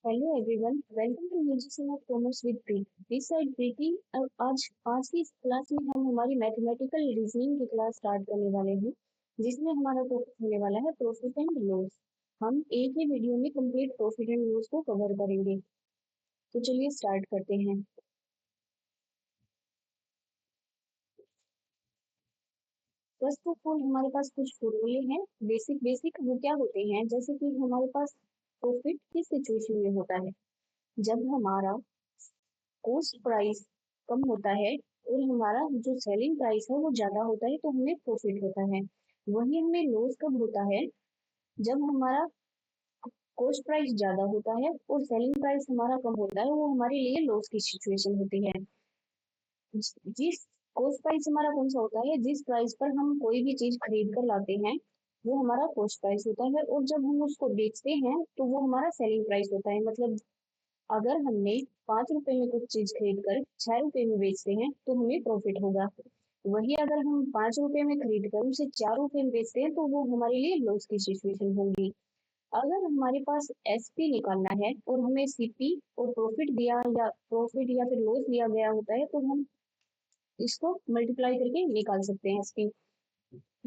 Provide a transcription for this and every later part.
Hello everyone, welcome to musician of commerce with Preeti. This side Preeti. और आज की इस क्लास में हम हमारी मैथमेटिकल रीजनिंग की क्लास स्टार्ट करने वाले हैं, जिसमें हमारा टॉपिक होने वाला है प्रॉफिट एंड लॉस। हम एक ही वीडियो में कंप्लीट प्रॉफिट एंड लॉस को कवर करेंगे। तो चलिए स्टार्ट करते हैं। फर्स्ट ऑफ ऑल हमारे पास कुछ फॉर्मूले हैं, बेसिक बेसिक। वो क्या होते हैं, जैसे कि हमारे पास प्रॉफिट किस सिचुएशन में होता है, जब हमारा कॉस्ट प्राइस कम होता है और हमारा जो सेलिंग प्राइस है वो ज्यादा होता है, तो हमें प्रॉफिट होता है। वही हमें लॉस कब होता है, जब हमारा कॉस्ट प्राइस ज्यादा होता है और सेलिंग प्राइस हमारा कम होता है, वो हमारे लिए लॉस की सिचुएशन होती है। जिस कॉस्ट प्राइस हमारा कौन सा होता है, जिस प्राइस पर हम कोई भी चीज खरीद कर लाते हैं वो हमारा कॉस्ट प्राइस होता है, और जब हम उसको बेचते हैं तो वो हमारा सेलिंग प्राइस होता है। मतलब अगर हमने 5 रुपए में कुछ चीज खरीद कर 6 रुपए में बेचते हैं तो हमें प्रॉफिट होगा। वही अगर हम 5 रुपए में खरीद कर उसे 4 रुपए में बेचते हैं तो वो हमारे लिए लॉस की सिचुएशन होगी। अगर हमारे पास एसपी निकालना है और हमें सीपी और प्रॉफिट या फिर लॉस दिया गया होता है, तो हम इसको मल्टीप्लाई करके निकाल सकते हैं एसपी।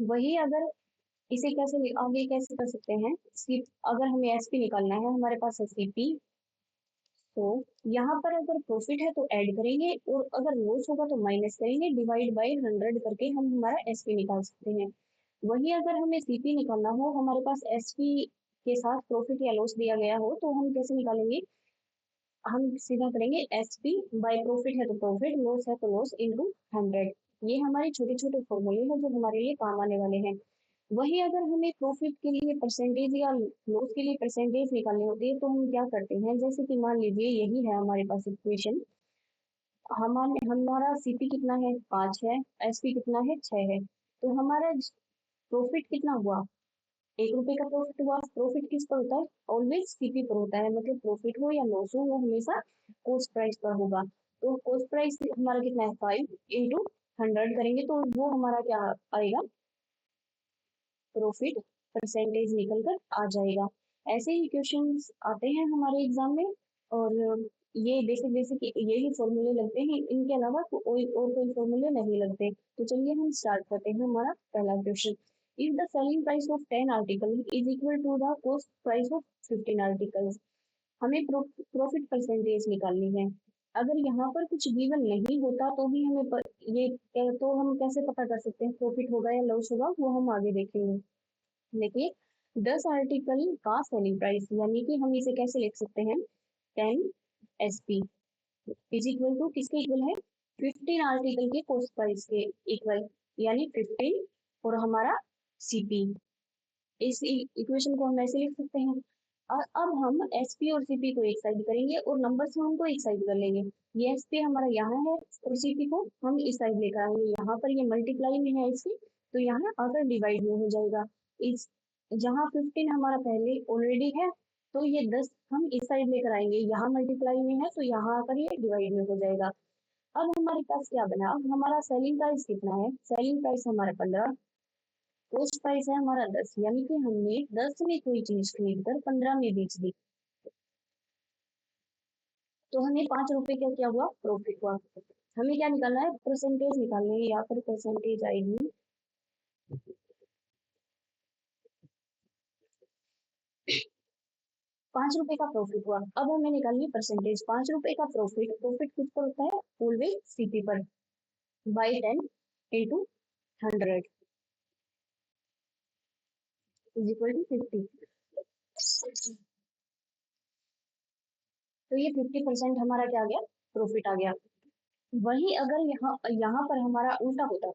वही अगर इसे आगे कैसे कर सकते हैं, अगर हमें एसपी निकालना है, हमारे पास है सीपी, तो यहाँ पर अगर प्रॉफिट है तो ऐड करेंगे और अगर लॉस होगा तो माइनस करेंगे, डिवाइड बाय 100 करके हम हमारा एसपी निकाल सकते हैं। वही अगर हमें सीपी निकालना हो, हमारे पास एसपी के साथ प्रॉफिट या लॉस दिया गया हो, तो हम कैसे निकालेंगे, हम सीधा करेंगे एसपी बाय प्रॉफिट है तो प्रॉफिट, लॉस है तो लॉस इंटू 100। ये हमारे छोटे छोटे फॉर्मूले हैं जो हमारे लिए काम आने वाले हैं। वही अगर हमें प्रॉफिट के लिए परसेंटेज या लॉस के लिए परसेंटेज निकालनी होती है, तो हम क्या करते हैं, जैसे कि मान लीजिए यही है हमारे पास इक्वेशन। हमारा सीपी कितना है, 5 है, एसपी कितना है, 6 है। तो हमारा प्रॉफिट कितना हुआ, 1 रुपए का प्रॉफिट हुआ। प्रॉफिट किस पर होता है, ऑलवेज सीपी पर होता है। मतलब प्रॉफिट हो या लॉस हो, वो हमेशा कॉस्ट प्राइस पर होगा। तो कॉस्ट प्राइस हमारा कितना है, 5 इंटू 100 करेंगे तो वो हमारा क्या आएगा, प्रॉफिट परसेंटेज निकल कर आ जाएगा। ऐसे ही क्वेश्चंस आते हैं हमारे एग्जाम में, और ये बेसिक बेसिक यही फॉर्मूले लगते हैं, इनके अलावा कोई फॉर्मूले नहीं लगते। तो चलिए हम स्टार्ट करते हैं हमारा पहला question. If the selling price of 10 article is equal to the cost price of 15 articles, हमें प्रॉफिट परसेंटेज निकालनी है। अगर यहाँ पर कुछ गिवन नहीं होता तो भी तो हम कैसे पता कर सकते हैं प्रॉफिट होगा या लॉस होगा, वो हम आगे देखेंगे। देखिए, 10 आर्टिकल का सेलिंग प्राइस, यानी कि हम इसे कैसे लिख सकते हैं, 10 SP इज इक्वल टू किसके इक्वल है, 15 आर्टिकल के कॉस्ट प्राइस के इक्वल, यानी 15 और हमारा सीपी। इस इक्वेशन को हम ऐसे लिख सकते हैं। और अब हम एसपी और सीपी को एक साइड करेंगे और नंबर्स में उनको एक साइड कर लेंगे। ये एसपी हमारा यहाँ है और सीपी को हम इस साइड लेकर आएंगे। यहाँ पर ये मल्टीप्लाई में है इसकी, तो यहाँ आकर डिवाइड में हो जाएगा। इस जहाँ 15 हमारा पहले ऑलरेडी है, तो ये 10 हम इस साइड लेकर आएंगे, यहाँ मल्टीप्लाई में है तो यहाँ आकर ये डिवाइड में हो जाएगा। अब हमारे पास क्या बना, अब हमारा सेलिंग प्राइस कितना है, सेलिंग प्राइस हमारा 15, कॉस्ट प्राइस है हमारा 10, यानी कि हमने 10 में कोई चीज खरीद कर 15 में बेच दी, तो हमें 5 रुपए का क्या हुआ, प्रॉफिट हुआ। हमें क्या निकालना है, परसेंटेज निकालनी है। यहाँ पर परसेंटेज आएगी 5 रुपए का प्रॉफिट हुआ। अब हमें निकालनी है परसेंटेज। 5 रुपए का प्रॉफिट, प्रॉफिट किस पर होता है, ऑलवेज सीपी पर, by 10 into 100 is equal to 50। तो ये 50% हमारा क्या आ गया, प्रॉफिट आ गया। वही अगर यहाँ यहाँ पर हमारा उल्टा होता,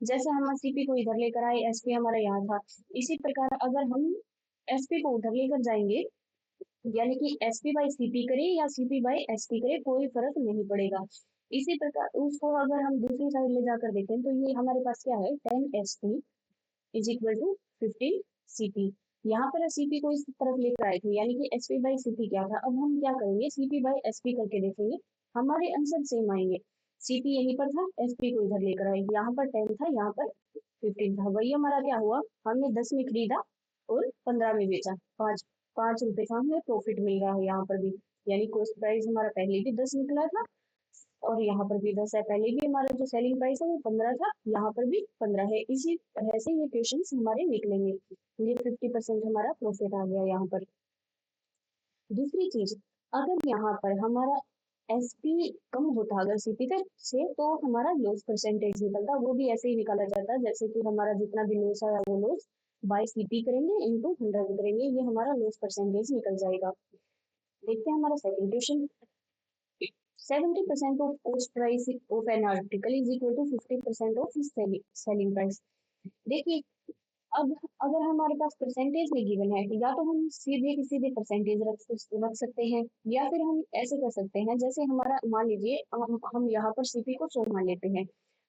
जैसे हम सीपी को इधर लेकर आए, एसपी हमारा यहाँ था, इसी प्रकार अगर हम एसपी को उधर लेकर जाएंगे, यानी कि एसपी बाई सीपी करे या सीपी बाई एसपी करे, कोई फर्क नहीं पड़ेगा। इसी प्रकार उसको अगर हम दूसरी साइड ले जाकर देखें, तो ये हमारे पास क्या है, 10 SP is equal to 15 CP। यहाँ पर सीपी को इस तरफ लेकर आए थे, यानी कि एसपी बाई सीपी क्या था। अब हम क्या करेंगे, सीपी बाई एसपी करके देखेंगे, हमारे आंसर सेम आएंगे। सीपी यहीं पर था, एसपी को इधर लेकर आए, यहाँ पर 10 था, यहाँ पर 15 था। वही हमारा क्या हुआ, हमने 10 में खरीदा और 15 में बेचा, 5 5 रुपए का हमें प्रॉफिट मिल रहा है यहाँ पर भी। यानी कॉस्ट प्राइस हमारा पहले भी 10 निकला था और यहाँ पर भी 10 है। पहले भी हमारा जो सेलिंग प्राइस है वो 15 था, यहाँ पर भी 15 है। इसी तरह से ये क्वेश्चन हमारे निकलेंगे। ये 50% हमारा प्रॉफिट आ गया यहाँ पर। दूसरी चीज, अगर यहाँ पर हमारा एसपी कम होता अगर सीपी से, तो हमारा लॉस परसेंटेज निकलता। वो भी ऐसे ही निकाला जाता है जैसे कि हमारा जितना भी लॉस आया वो लॉस बाय सीपी करेंगे इनटू 100 करेंगे, ये हमारा लॉस परसेंटेज निकल जाएगा। देखते हैं हमारा second question. 70% of cost price of an article is equal to 50% of his selling price। देखिए, अब अगर हमारे पास परसेंटेज में गिवन है, या तो हम सीधे की सीधे परसेंटेज रख सकते हैं, या फिर हम ऐसे कर सकते हैं जैसे हमारा मान लीजिए हम यहाँ पर सीपी को 100 मान लेते हैं।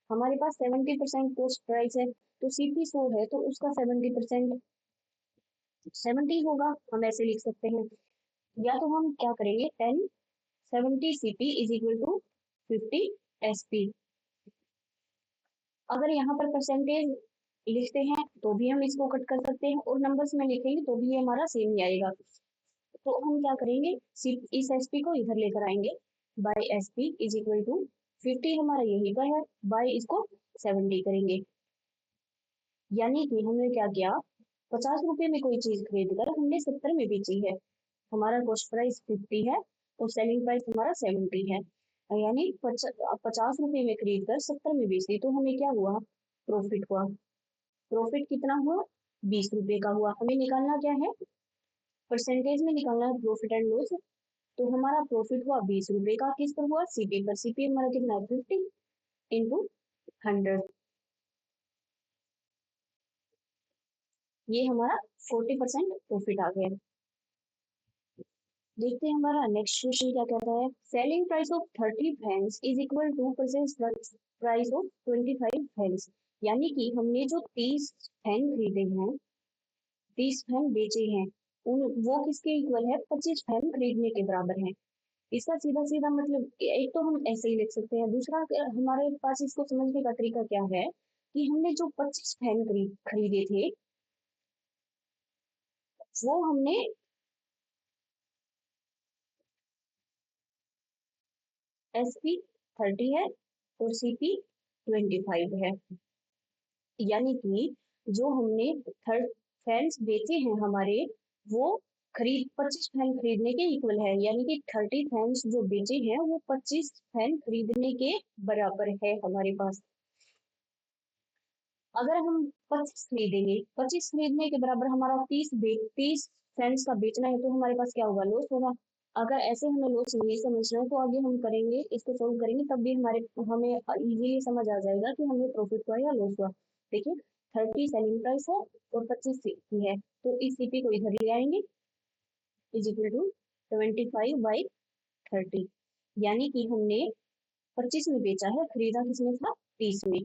हमारे पास 70% कॉस्ट प्राइस है, तो सीपी 100 है तो उसका 70% 70 होगा, हम ऐसे लिख सकते हैं। या तो हम क्या करेंगे, 70 CP is equal to 50 SP। अगर यहाँ पर परसेंटेज लिखते हैं तो भी हम इसको कट कर सकते हैं, और नंबर्स में लिखेंगे तो भी ये हमारा सेम ही आएगा। तो हम क्या करेंगे, इस SP को इधर लेकर आएंगे, by SP is equal to 50 हमारा यहीं पर है, बाय इसको 70 करेंगे। यानी कि हमने क्या किया, 50 रुपए में कोई चीज खरीद कर हमने 70 में बेची है। हमारा कॉस्ट प्राइस 50 है और सेलिंग प्राइस हमारा 70 है। यानी 50 रुपए में खरीद कर 70 में बेच दी, तो हमें क्या हुआ, प्रॉफिट हुआ। प्रॉफिट कितना हुआ, 20 रुपए का हुआ। हमें निकालना क्या है, परसेंटेज में निकालना है प्रॉफिट एंड लॉस। तो हमारा प्रॉफिट हुआ 20 रुपए का, किस पर हुआ, सीपी पर। सीपी हमारा कितना है, 50 इंटू 100, ये हमारा 40% प्रॉफिट आ गया। देखते हैं हमारा नेक्स्ट क्वेश्चन क्या कहता है। Selling price of 30 fans is equal to purchase price of 25 fans. यानी कि हमने जो 30 फैन खरीदे हैं, 30 फैन बेचे हैं, उन वो किसके इक्वल है, 25 फैन खरीदने के बराबर है। इसका सीधा सीधा मतलब, एक तो हम ऐसे ही लिख सकते हैं, दूसरा हमारे पास इसको समझने का तरीका क्या है कि हमने जो 25 फैन खरीदे थे, वो हमने SP 30 है और CP 25 है। यानी कि जो हमने थर्ड फैंस बेचे हैं हमारे, वो 25 फैन खरीदने के इक्वल है। यानी कि 30 फैंस जो बेचे हैं वो 25 फैन खरीदने के बराबर है हमारे पास। अगर हम 25 खरीदेंगे, 25 खरीदने के बराबर हमारा 30 फैंस का बेचना है, तो हमारे पास क्या होगा, लॉस होगा। अगर ऐसे हमें लॉस नहीं समझना है तो आगे हम करेंगे, इसको सोल्व करेंगे, तब भी हमें इजीली समझ आ जाएगा कि हमें प्रॉफिट हुआ या लॉस हुआ। देखिए, 30 सेलिंग प्राइस है और 25 सीपी है, तो इस सीपी को इधर ले आएंगे, इज इक्वल टू 25 बाई 30। यानी कि हमने 25 में बेचा है, खरीदा किसमें था, 30 में।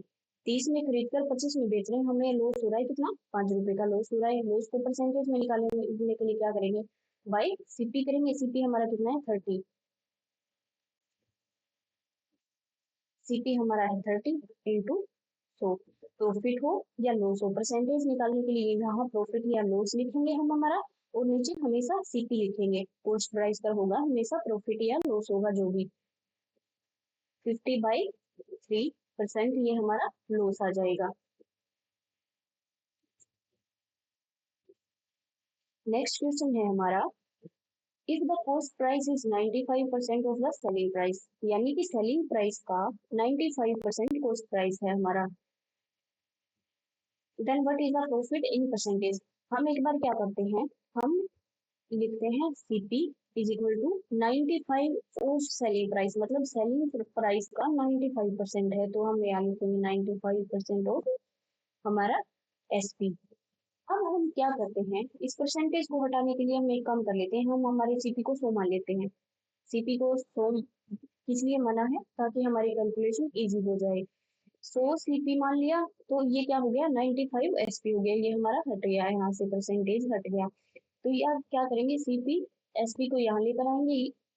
30 में खरीद कर 25 में बेच रहे हैं, हमें लॉस हो रहा है कितना, 5 रुपए का लॉस हो रहा है। लॉस को परसेंटेज में निकालने के लिए क्या करेंगे, बाई सीपी करेंगे। सीपी हमारा कितना है, 30। सीपी हमारा है 30 इंटू 100। प्रॉफिट हो या लॉस हो, परसेंटेज निकालने के लिए यहाँ प्रॉफिट या लॉस लिखेंगे हम हमारा, और नीचे हमेशा सीपी लिखेंगे। कॉस्ट प्राइस का होगा हमेशा प्रॉफिट या लॉस होगा जो भी। 50/3% ये हमारा लॉस आ जाएगा। नेक्स्ट क्वेश्चन है हमारा, if the cost price is 95% of the selling price. यानी कि सेलिंग प्राइस का 95% कॉस्ट प्राइस है हमारा, then what is the profit in percentage. हम एक बार क्या करते हैं, हम लिखते हैं CP is equal to 95 of selling price, मतलब सेलिंग प्राइस का 95% है, तो हम यहाँ लिखेंगे 95% ऑफ हमारा एसपी। अब हम क्या करते हैं, इस परसेंटेज को हटाने के लिए हम एक काम कर लेते हैं, हम हमारे सीपी को 100 मान लेते हैं। सीपी को 100 किस लिए माना है, ताकि हमारी कैलकुलेशन इजी हो जाए। 100 सीपी मान लिया, तो ये क्या हो गया, 95 एसपी हो गया, ये हमारा हट गया, यहाँ से परसेंटेज हट गया। तो यार क्या करेंगे, सीपी एसपी को यहाँ लेकर आएंगे,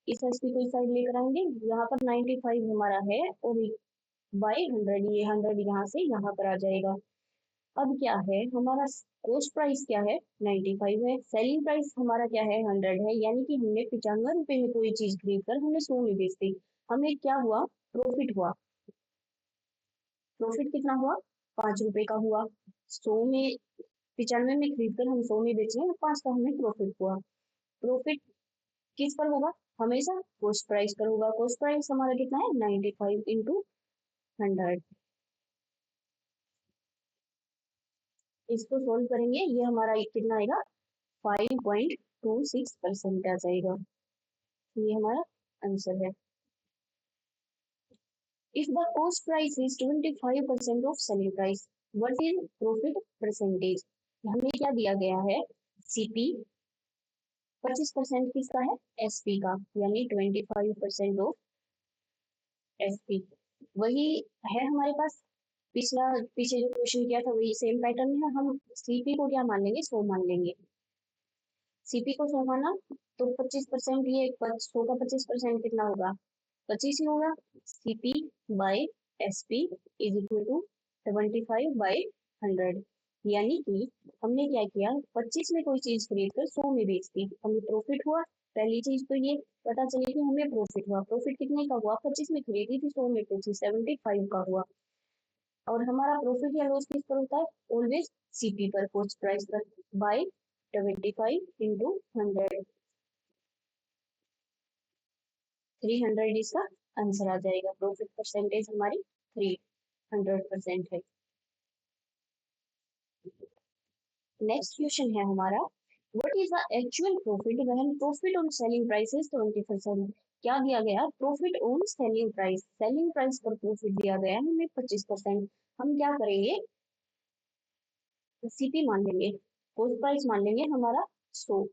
इस एसपी को इस साइड लेकर आएंगे, यहाँ पर 95 हमारा है और बाई 100, ये 100 यहाँ से यहाँ पर आ जाएगा। अब क्या है हमारा कॉस्ट प्राइस क्या है 95 है, सेलिंग प्राइस हमारा क्या है 100 है, यानी कि हमने 95 रुपए में कोई चीज खरीद कर हमने 100 में बेच दी, हमें क्या हुआ प्रॉफिट हुआ। प्रॉफिट कितना हुआ 5 रुपए का हुआ। 100 में 95 में खरीद कर हम 100 में बेच रहे हैं, 5 का हमें प्रॉफिट हुआ। प्रॉफिट किस पर होगा हमेशा कॉस्ट प्राइस पर होगा। कॉस्ट प्राइस हमारा कितना है 95 इंटू 100। इसको सोल्व करेंगे ये हमारा कितना आएगा 5.26% आ जाएगा। ये हमारा आंसर है। If the cost price is 25% of selling price, what is profit percentage? हमें क्या दिया गया है सीपी 25% किसका है एसपी का, यानी 25% ऑफ एसपी। वही है हमारे पास पिछला पीछे जो क्वेश्चन किया था वही सेम पैटर्न है। हम सीपी को क्या मान लेंगे 100 मान लेंगे। सीपी को 100 माना तो 25% ये 100 का 25% कितना होगा 25 ही होगा। CP by SP is equal to 75/100, यानी कि हमने क्या किया 25 में कोई चीज खरीद कर 100 में बेच दी, हमें प्रॉफिट हुआ। पहली चीज तो ये पता चली कि हमें प्रॉफिट हुआ। प्रॉफिट कितने का हुआ 25 में खरीदी थी 100 में बेची 75 का हुआ। और हमारा प्रॉफिट या लॉस किस पर होता है ऑलवेज सीपी पर, कॉस्ट प्राइस पर, बाय 25 इंटू 100। 300 इसका आंसर आ जाएगा। प्रॉफिट परसेंटेज हमारी 300% है। नेक्स्ट क्वेश्चन है हमारा what is the actual profit when profit on selling price is 20%। क्या दिया गया profit on selling price, selling price पर प्रॉफिट दिया गया है हमें 25%। हम क्या करेंगे सीपी मान लेंगे, कॉस्ट प्राइस मान लेंगे हमारा 100,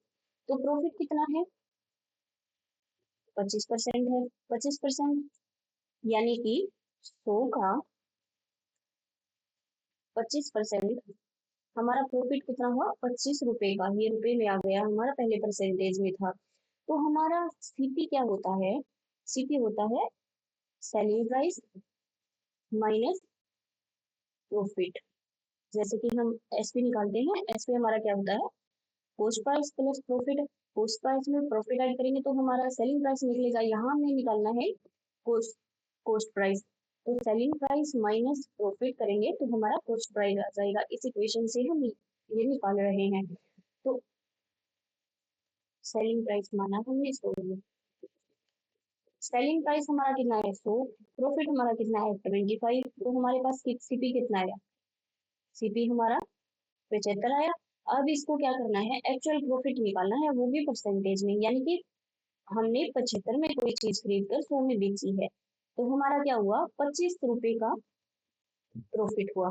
तो प्रॉफिट कितना है 25% है। 25% यानी कि 100 का 25% हमारा प्रॉफिट कितना हुआ 25 रुपए का। ये रुपए में आ गया हमारा, पहले परसेंटेज में था। तो हमारा सीपी क्या होता है सीपी होता है सेलिंग प्राइस माइनस प्रॉफिट। जैसे कि हम एसपी निकालते हैं, एसपी हमारा क्या होता है cost price plus profit. Cost price में प्रॉफिट ऐड करेंगे तो हमारा सेलिंग प्राइस निकलेगा, यहाँ हमें निकालना है कॉस्ट कॉस्ट प्राइस। तो सेलिंग प्राइस माइनस प्रॉफिट करेंगे तो हमारा कॉस्ट प्राइस आ जाएगा। इस इक्वेशन से हम ये निकाल रहे हैं। तो सेलिंग प्राइस माना हमने 100, सेलिंग प्राइस हमारा कितना है 100, प्रॉफिट हमारा कितना है 25, तो हमारे पास सीपी कितना आया सीपी हमारा 75 आया। अब इसको क्या करना है एक्चुअल प्रॉफिट निकालना है, वो भी परसेंटेज में, यानी कि हमने 75 में कोई चीज खरीद कर 100 में बेची है, तो हमारा क्या हुआ 25 रुपए का प्रॉफिट हुआ।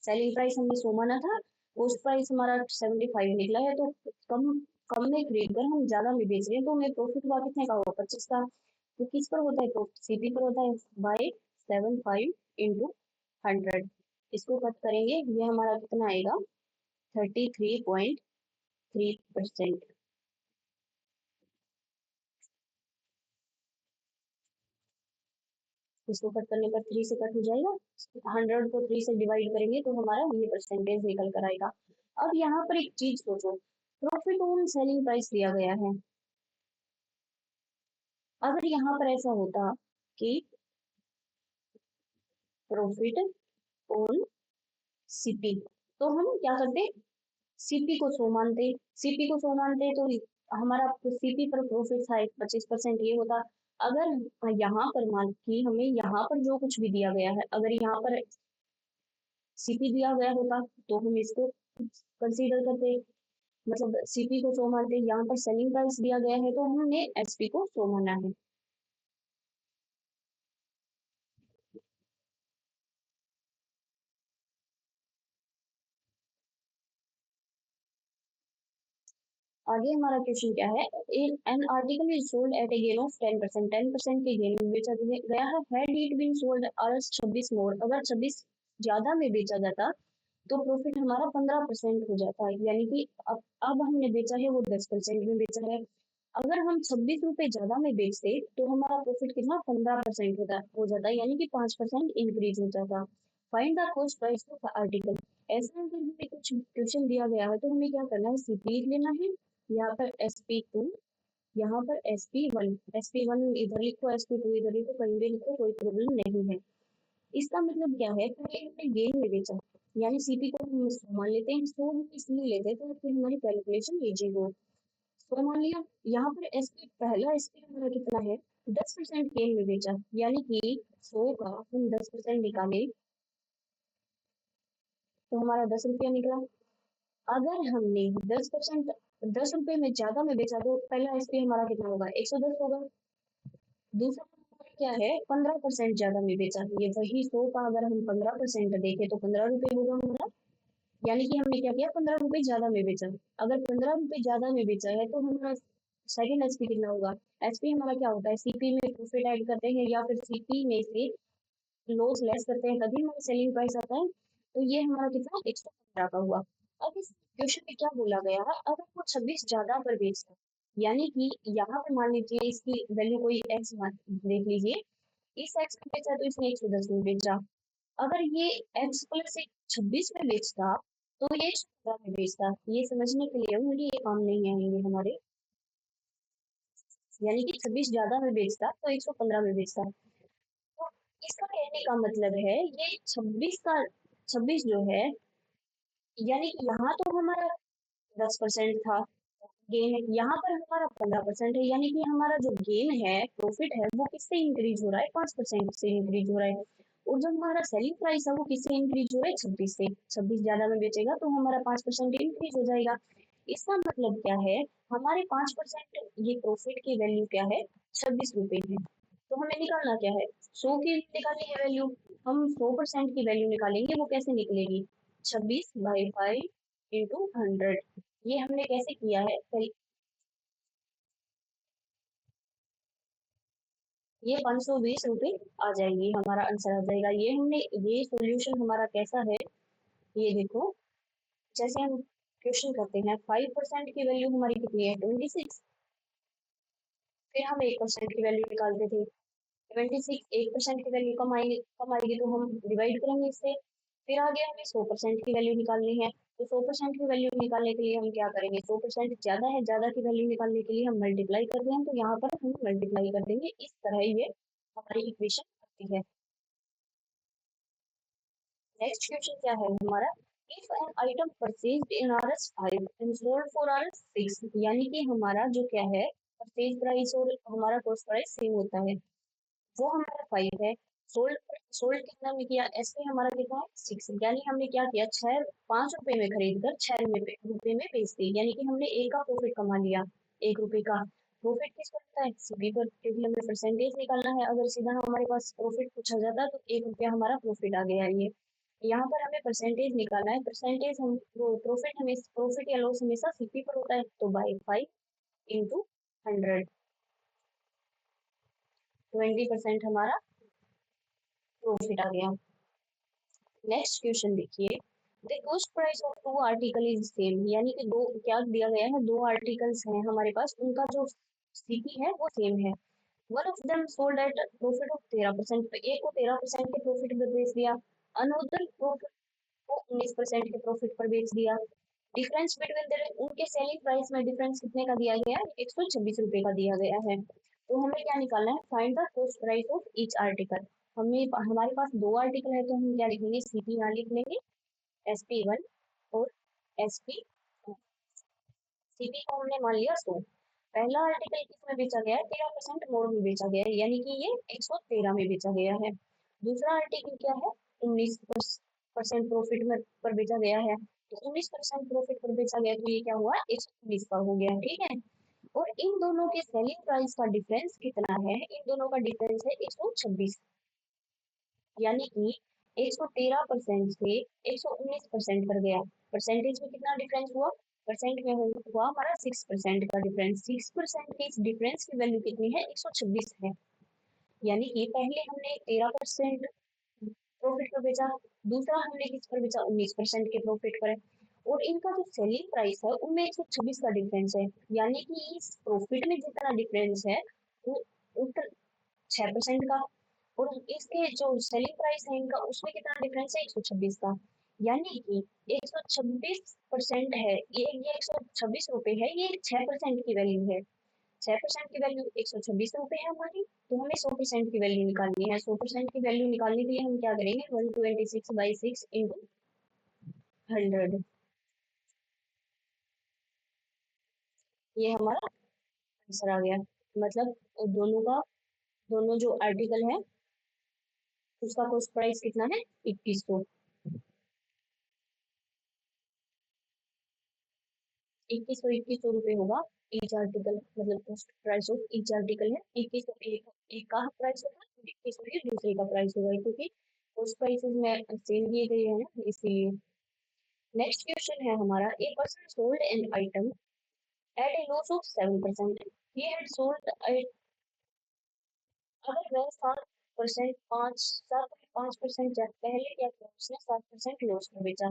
सेलिंग प्राइस हमने 100 माना था, कॉस्ट प्राइस हमारा 75 निकला है, तो कम कम में खरीद कर हम ज्यादा में बेच रहे हैं, तो हमें प्रॉफिट हुआ कितने का हुआ 25 का। तो किस पर होता है प्रॉफिट सीपी पर होता है बाय 75 इंटू 100। इसको कट करेंगे ये हमारा कितना आएगा 33.3%। इसको कट करने पर 3 से कट हो जाएगा, 100 को 3 से डिवाइड करेंगे तो हमारा ये परसेंटेज निकल कर आएगा। अब यहाँ पर एक चीज सोचो, प्रॉफिट ऑन सेलिंग प्राइस दिया गया है, अगर यहाँ पर ऐसा होता कि प्रॉफिट ऑन सीपी, तो हम क्या करते सीपी को 100 मानते, सीपी को 100 मानते तो हमारा सीपी पर प्रॉफिट था 25% ये होता। अगर यहाँ पर मान कि हमें यहाँ पर जो कुछ भी दिया गया है, अगर यहाँ पर सीपी दिया गया होता तो हम इसको कंसीडर करते, मतलब सीपी को 100 मानते। यहाँ पर सेलिंग प्राइस दिया गया है तो हमने एसपी को 100 माना है। आगे हमारा क्वेश्चन क्या है an article is sold at a gain of 10%, 10% के गेन में बेचा गया है। Had it been sold ours 26 more, अगर 26 ज्यादा में बेचा जाता तो प्रॉफिट हमारा 15% हो जाता है, यानी कि अब हमने बेचा है वो 10% में बेचा है। अगर हम 26 रुपए ज्यादा में बेचते तो हमारा प्रॉफिट कितना 15% हो जाता है, यानी कि 5% इंक्रीज हो जाता। Find the cost price of article, ऐसा अगर हमें कुछ क्वेश्चन दिया गया है तो हमें क्या करना है, सीपी लेना है, यहाँ पर SP2, यहाँ पर SP1 इधर लिखो, SP2 इधर लिखो, कहीं भी लिखो, कोई प्रॉब्लम नहीं है। इसका मतलब क्या है, पहले हमने गेन में बेचा, यानी सीपी को हम 100 मान लेते हैं, 100 हम इसलिए लेते हैं ताकि हमारी कैलकुलेशन इजी हो। 100 मान लिया, यहाँ पर एसपी, पहला एसपी हमारा कितना है, 10% गेन में बेचा, यानी कि 100 का हम 10% निकाले तो हमारा 10 रुपया निकला। अगर हमने 10%, 10 रुपए में ज्यादा में बेचा तो पहला एसपी हमारा कितना होगा, 110 होगा। दूसरा हमारा क्या है, 15% ज्यादा में बेचा, ये वही 100 का अगर हम 15% देखे तो 15 रुपए होगा हमारा, यानी कि हमने क्या किया, 15 रुपए ज्यादा में बेचा। अगर 15 रुपए ज्यादा में बेचा है तो हमारा सेकंड एसपी कितना होगा, एसपी हमारा क्या होता है, सीपी में प्रॉफिट ऐड करते हैं या फिर सीपी में से लॉस लेस करते हैं तभी हमारा सेलिंग प्राइस आता है। तो ये हमारा कितना, 115 का हुआ। अब इस क्वेश्चन में क्या बोला गया है, अगर वो 26 ज्यादा पर बेचता है, यानी कि यहाँ पे मान लीजिए इसकी वैल्यू कोई एक्स मान देख लीजिए, इस एक्स में बेचा तो इसने 110 में बेचा। अगर ये एक्स प्लस 26 में बेचता तो ये 115 में बेचता, ये समझने के लिए मुझे ये काम नहीं आएंगे हमारे, यानी कि 26 ज्यादा में बेचता तो 115 में बेचता। तो इसका कहने का मतलब है ये 26 का, 26 जो है, यानी कि यहाँ तो हमारा 10% था गेन, यहाँ पर हमारा 15% है, यानी कि हमारा जो गेन है, प्रॉफिट है, वो किससे इंक्रीज हो रहा है, 5% से इंक्रीज हो रहा है। और जो हमारा सेलिंग प्राइस है वो किससे इंक्रीज हो रहा है, 26 से। 26 ज्यादा में बेचेगा तो हमारा 5% इंक्रीज हो जाएगा। इसका मतलब क्या है, हमारे 5% ये प्रॉफिट की वैल्यू क्या है, 26 रुपए है। तो हमें निकालना क्या है, 100 की निकालनी है वैल्यू, हम 100% की वैल्यू निकालेंगे, वो कैसे निकलेगी, 26/5 × 100। ये हमने कैसे किया है, ये 520 रुपए आ जाएंगी, हमारा आंसर आ जाएगा। ये हमने, ये सॉल्यूशन हमारा कैसा है, ये देखो, जैसे हम क्वेश्चन करते हैं, 5% की वैल्यू हमारी कितनी है, 26, फिर हम 1% की वैल्यू निकालते थे, 26, 1% की वैल्यू कम आएगी तो हम डिवाइड करेंगे इससे, फिर आगे हमें 100% की वैल्यू निकालनी है। तो 100% की वैल्यू निकालने के लिए हम क्या करेंगे, 100% ज्यादा है, ज्यादा की वैल्यू निकालने के लिए हम मल्टीप्लाई करते हैं, तो यहाँ पर हम मल्टीप्लाई कर देंगे, इस तरह ये हमारी इक्वेशन आती है। नेक्स्ट क्वेश्चन क्या है हमारा, if an item purchased in RS5 and sold for RS6, यानी कि हमारा जो क्या है, परचेज प्राइस और हमारा कॉस्ट प्राइस सेम होता है, वो हमारा 5 है, सोल्ड सोल्ड कितना में किया, ऐसे हमारा कितना है, 6, यानी हमने क्या किया, 5 रुपए में खरीद कर 6 रुपए में बेच दी, यानी कि हमने एक का प्रॉफिट कमा लिया, 1 रुपए का। प्रॉफिट किसको होता है, सीपी पर, क्योंकि हमें परसेंटेज निकालना है, अगर सीधा हमारे पास प्रॉफिट पूछा जाता तो 1 रुपया हमारा प्रॉफिट आ गया। ये यहाँ पर हमें परसेंटेज निकालना है, परसेंटेज हम प्रॉफिट, हमें प्रॉफिट या लॉस हमेशा सीपी पर होता है, तो बाई 5 × 100, 20% हमारा प्रॉफिट आ गया। नेक्स्ट क्वेश्चन देखिए, the cost price of two article is same, यानी कि दो, क्या दिया गया है, दो आर्टिकल्स हैं हमारे पास, उनका जो सीपी है वो सेम है। One of them sold at profit of 13%, तो एक को 13% के प्रॉफिट पर बेच दिया, अनदर प्रॉफिट को 19% के प्रॉफिट पर बेच दिया। डिफरेंस बिटवीन देयर, उनके सेलिंग प्राइस में डिफरेंस कितने का दिया गया है, 126 रुपए का दिया गया है। तो हमें क्या निकालना है, find the cost price of each article. हमें, हमारे पास दो आर्टिकल है तो हम क्या लिखेंगे, सीपी यहाँ लिख लेंगे, SP1 और SP, सीपी को हमने मान लिया 100। पहला आर्टिकल किसमें बेचा गया है, 13% मोर में बेचा गया है, यानी कि ये 113 में बेचा गया है। दूसरा आर्टिकल क्या है, 19% प्रॉफिट में पर बेचा गया है, तो 19% प्रॉफिट पर बेचा गया, तो ये क्या हुआ, 119 का हो गया, ठीक है। और इन दोनों के सेलिंग प्राइस का डिफरेंस कितना है, इन दोनों का डिफरेंस है 126, यानी कि 113% से 119% कर गया। परसेंटेज में कितना डिफरेंस हुआ, परसेंट में हुआ हमारा 6% का डिफरेंस, 6% के इस डिफरेंस की वैल्यू कितनी है, 126 है। यानी कि पहले हमने 13% प्रॉफिट पर बेचा, दूसरा हमने किस पर बेचा, 19% के प्रॉफिट पर। और इनका जो सेलिंग प्राइस है उनमें 126 का डिफरेंस है, यानी कि इस प्रॉफिट में जितना डिफरेंस है वो 6% का, और इसके जो सेलिंग प्राइस है इनका, उसमें कितना डिफरेंस है, 126 का। यानी कि 126% है ये 126 रुपए है, ये 6% की वैल्यू है। 6% की वैल्यू 126 रुपए है हमारी, तो हमें 100% की वैल्यू निकालनी है। 100% की वैल्यू निकालने के लिए हम क्या करेंगे, 126/6 इंटू 100, ये हमारा आंसर आ गया। मतलब दोनों का, दोनों जो आर्टिकल है उसका कॉस्ट प्राइस कितना है, 2100। 2100 रुपए होगा ईच आर्टिकल, मतलब cost price of each article है 2100। एक का प्राइस होगा, 2100 ही दूसरे का प्राइस होगा, क्योंकि कॉस्ट प्राइसेस में सेम दिए गए हैं ना, इसीलिए। नेक्स्ट क्वेश्चन है हमारा, a person sold an item at a loss of 7%। he had sold it, अगर वह 7%, 7.5% जब पहले क्या किया उसने, 7% लॉस में बेचा।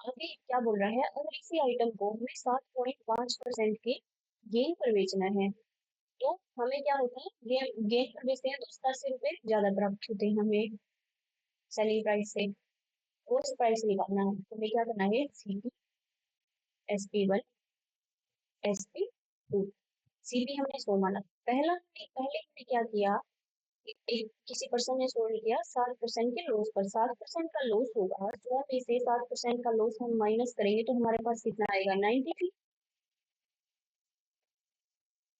आगे क्या बोल रहा है, अगर इसी आइटम को हमें 7.5% के गेन पर बेचना है, तो हमें क्या होता है, गेन गेन पर बेचते हैं तो 87 रुपए ज्यादा प्राप्त होते हैं हमें सेलिंग प्राइस से। कॉस्ट प्राइस निकालना है तो हमें क्या करना है, सीपी, SP1, SP2। सीपी हमने 100 माना, पहले हमने क्या किया, एक किसी पर्सन ने सोल्ड किया 7% के लॉस पर, 7% का लॉस होगा, 100 में से 7% का लॉस हम माइनस करेंगे तो हमारे पास कितना आएगा, 93।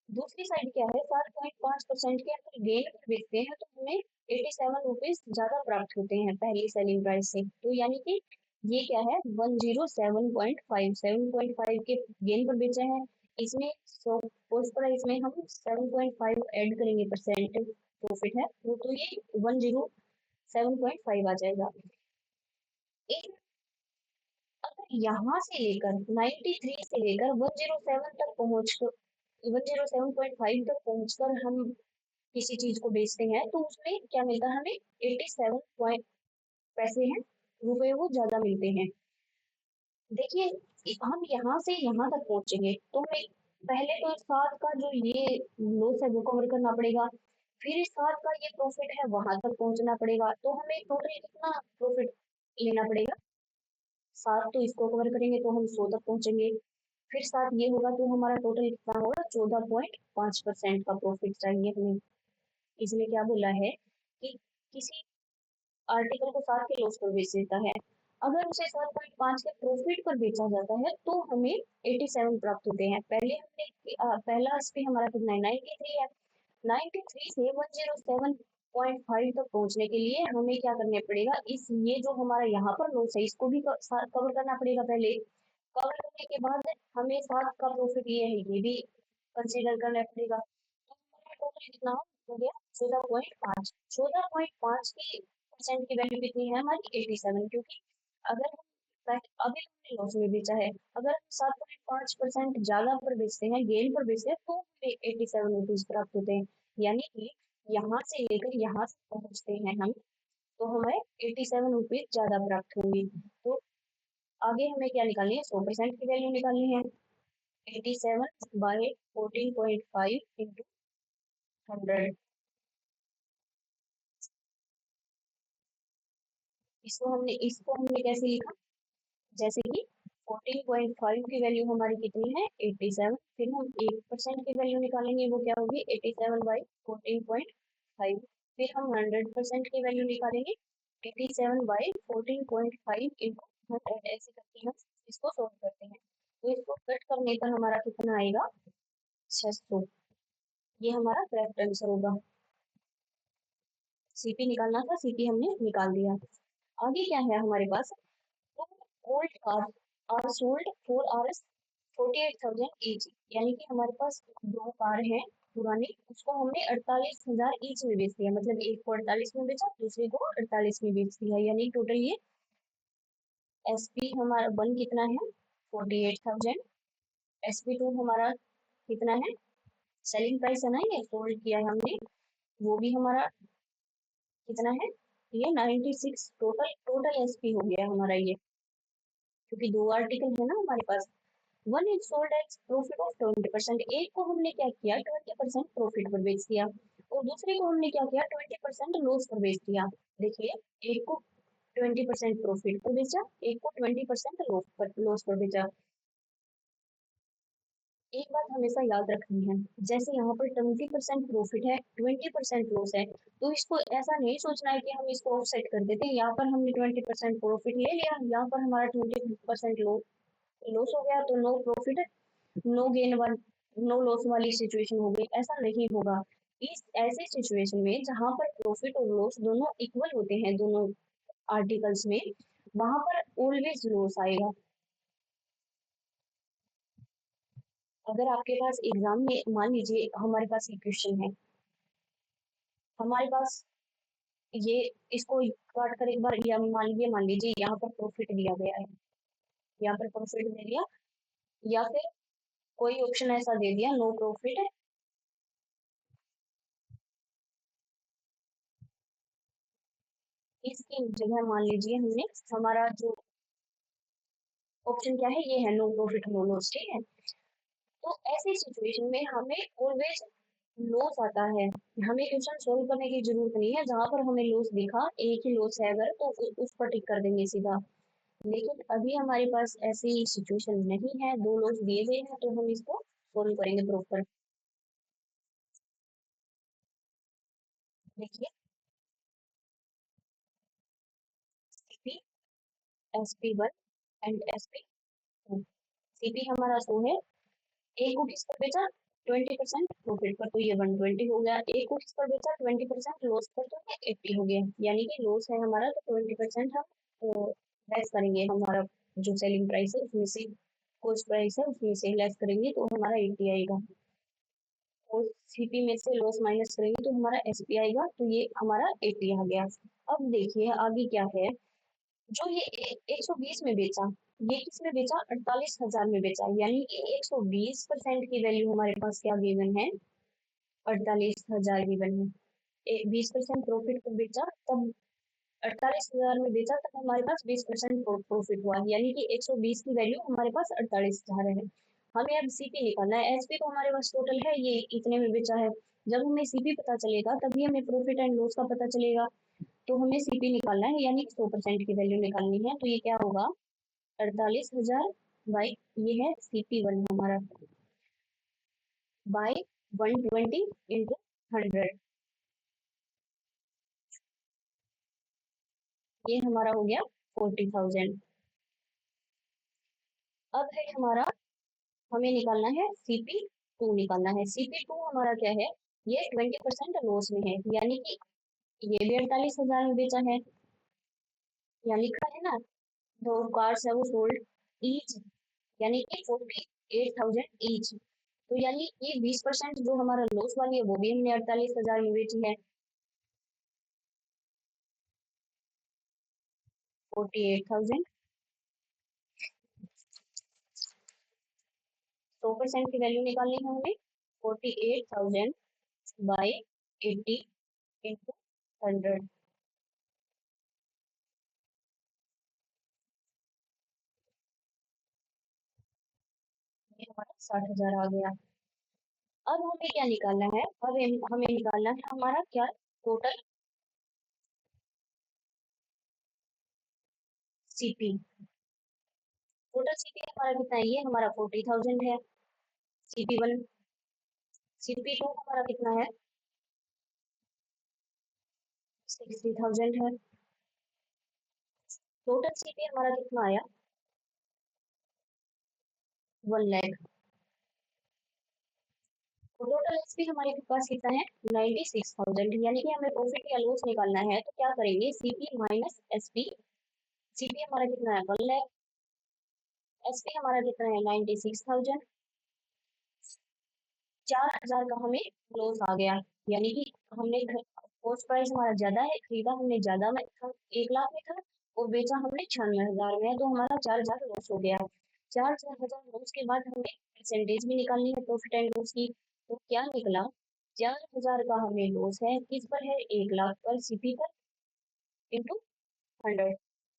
दूसरी साइड क्या है, 7.5% के अगर गेन पर बेचते हैं तो हमें 87 रुपीज ज्यादा प्राप्त होते हैं पहली सेलिंग प्राइस से। तो यानी कि ये क्या है, 107.5, 7.5 के गेन पर बेचा है, इसमें सो पोस्ट प्राइस में हम 7.5 ऐड करेंगे, परसेंट प्रॉफिट है वो, तो ये 107.5 आ जाएगा। एक, अगर यहाँ से लेकर 93 से लेकर 107 तक पहुंच, 107.5 तक पहुंचकर हम किसी चीज को बेचते हैं तो उसमें क्या मिलता है हमें, 87 पॉइंट पैसे हैं, रुपए वो ज्यादा मिलते हैं। देखिए हम यहाँ से यहाँ तक पहुंचेंगे तो हमें पहले तो इस साथ का जो ये लॉस है वो कवर करना पड़ेगा, फिर इस साथ का ये प्रॉफिट है वहां तक पहुंचना पड़ेगा, तो हमें टोटल कितना प्रॉफिट लेना पड़ेगा, 7 तो इसको कवर करेंगे तो हम 100 तक पहुंचेंगे, फिर 7 ये होगा तो हमारा टोटल कितना होगा, 14.5% का प्रॉफिट चाहिए हमें। इसमें क्या बोला है कि किसी आर्टिकल को 7 के लॉस पर बेच देता है, अगर उसे 7.5 के प्रॉफिट पर बेचा जाता है तो हमें 87 प्राप्त होते हैं। पहले हमने पहला एसपी हमारा कितना है, 93 है। 93 से 107.5 तक पहुंचने के लिए हमें क्या करना पड़ेगा, इस ये जो हमारा यहाँ पर लॉस है इसको भी कवर करना पड़ेगा पहले। कवर करने के बाद हमें 7 का प्रॉफिट ये है, ये भी कंसीडर करना पड़ेगा, तो हमारा टोटल कितना हो गया, 14.5। 14.5 की परसेंट की वैल्यू कितनी है हमारी, 87, क्योंकि अगर हम अभी हमने लॉस में बेचा है, अगर हम 7.5% ज्यादा पर बेचते हैं, गेन पर बेचते हैं, तो हमें 87 रुपीज प्राप्त होते हैं। यानी कि यहाँ से लेकर यहाँ से पहुंचते हैं हम, तो हमें 87 रुपीज ज्यादा प्राप्त होंगे। तो आगे हमें क्या निकालनी है, 100% की वैल्यू निकालनी है। 87/14.5 इंटू 100, इसको हमने कैसे लिखा, जैसे कि 14.5 की वैल्यू हमारी कितनी है, 87, फिर हम 1% की वैल्यू निकालेंगे, वो क्या होगी, 87/14.5, फिर हम 100% की वैल्यू निकालेंगे, 87/14.5 इंटू 100, ऐसे करके हम इसको सोल्व करते हैं। तो इसको कट करने पर हमारा कितना आएगा, 600। ये हमारा करेक्ट आंसर होगा। सीपी निकालना था, सीपी हमने निकाल दिया। आगे क्या है हमारे पास, तो old car are sold for R 48,000 each, यानी कि हमारे पास दो कार हैं पुरानी, उसको हमने 48,000 ईच में बेच दिया, मतलब एक को 48 में बेचा, दूसरे को 48 में बेच दिया, यानी टोटल ये एसपी हमारा वन कितना है, 48,000। SP2 हमारा कितना है, सेलिंग प्राइस है ना, ये सोल्ड किया है हमने, वो भी हमारा कितना है, ये 96। टोटल टोटल एसपी हो गया हमारा ये, क्योंकि दो आर्टिकल है ना हमारे पास। One is sold at profit of 20%, एक को हमने क्या किया, 20% प्रॉफिट पर बेच दिया, और दूसरे को हमने क्या किया, 20% लॉस पर बेच दिया। देखिए एक को 20% प्रॉफिट पर बेचा, एक को 20% लॉस पर बेचा। एक बात हमेशा याद रखनी है, जैसे यहाँ पर 20% प्रॉफिट है, 20% लॉस है, तो इसको ऐसा नहीं सोचना है कि हम इसको ऑफसेट कर देते हैं। यहाँ पर हमने 20% प्रॉफिट ले लिया, यहाँ पर हमारा 20% लॉस हो गया, तो no profit no gain one no loss वाली सिचुएशन हो गई, ऐसा नहीं होगा। इस ऐसे सिचुएशन में जहां पर प्रॉफिट और लॉस दोनों इक्वल होते हैं दोनों आर्टिकल्स में, वहां पर ऑलवेज लॉस आएगा। अगर आपके पास एग्जाम में मान लीजिए हमारे पास ये क्वेश्चन है, हमारे पास ये इसको काट कर एक बार या मान लीजिए यहाँ पर प्रॉफिट दिया गया है, यहाँ पर प्रॉफिट दे दिया, या फिर कोई ऑप्शन ऐसा दे दिया नो प्रॉफिट है। इसकी जगह मान लीजिए हमने हमारा जो ऑप्शन क्या है, ये है नो प्रॉफिट नो लॉस, ठीक है। तो ऐसी सिचुएशन में हमें ऑलवेज लॉस आता है। हमें क्वेश्चन सोल्व करने की जरूरत नहीं है, जहां पर हमें लॉस दिखा, एक ही लॉस है अगर, तो उस पर टिक कर देंगे सीधा। लेकिन अभी हमारे पास ऐसी सिचुएशन नहीं है, दो लॉस दिए गए हैं, तो हम इसको सोल्व करेंगे प्रॉपर। देखिए, CP, SP1 and SP2। CP हमारा शो है, एक को किस पर बेचा, 20% प्रॉफिट पर, तो ये 120 हो गया। एक को किस पर बेचा, 20% लॉस पर, तो ये 80 हो गया। यानी कि लॉस है हमारा, तो 20% हम लेस करेंगे, हमारा जो सेलिंग प्राइस है उसमें से, कॉस्ट प्राइस है उसमें से लेस करेंगे, तो हमारा 80 आएगा। और सीपी में से लॉस माइनस करेंगे तो हमारा एसपी आएगा, तो ये हमारा 80 आ गया। अब देखिए आगे क्या है। जो ये 120 में बेचा, ये किस में बेचा, 48,000 में बेचा, यानी कि 120% की वैल्यू हमारे पास क्या गिवन है, 48,000 गिवन है। 20% प्रॉफिट पर बेचा, तब 48,000 में बेचा, तब हमारे पास 20% प्रॉफिट हुआ, यानी कि 120 की वैल्यू हमारे पास 48,000 है। हमें अब सीपी निकालना है, एसपी तो हमारे पास टोटल है, ये इतने में बेचा है। जब हमें सीपी पता चलेगा तभी हमें प्रॉफिट एंड लॉस का पता चलेगा। तो हमें सीपी निकालना है, यानी 100% की वैल्यू निकालनी है, तो ये क्या होगा, 48,000 बाई, ये है CP1 हमारा, बाई 120 इंटू 100, ये हमारा हो गया 40,000। अब है हमारा, हमें निकालना है CP2, निकालना है। CP2 हमारा क्या है, ये 20% लॉस में है, यानी कि ये भी 48,000 में बेचा है, यहाँ लिखा है ना, दो कार्स है वो सोल्ड ईच, यानी कि 48,000 ईच। तो यानी ये 20% जो हमारा लॉस वाली है वो भी हमने 48,000 में बेची है, 48,000। 100% की वैल्यू निकालनी है हमें, 48,000 बाई 80 इंटू 100, ये हमारा 60,000 आ गया। अब हमें क्या निकालना है, अब हमें निकालना है हमारा क्या, टोटल सीपी। टोटल सीपी हमारा कितना है, ये हमारा 40,000 है, CP1। CP2 हमारा कितना है, 60,000 है। टोटल सीपी हमारा कितना आया, 1 लाख। तो टोटल एसपी हमारे पास कितना है, 96,000, यानी कि हमें प्रॉफिट या लॉस निकालना है, तो क्या करेंगे, सीपी माइनस एसपी। सीपी हमारा कितना है, 1 लाख, एसपी हमारा कितना है, 96,000, 4,000 का हमें लॉस आ गया। यानी कि हमने कॉस्ट प्राइस हमारा ज्यादा है, खरीदा हमने ज्यादा में था, 1 लाख में था, और बेचा हमने 96,000 में, तो हमारा 4,000 लॉस हो गया। 4,000 लॉस के बाद हमें परसेंटेज भी निकालनी है प्रॉफिट एंड लॉस की, तो क्या निकला, 4,000 का हमें लॉस है, किस पर है, 1 लाख पर, सीपी पर, इंटू 100।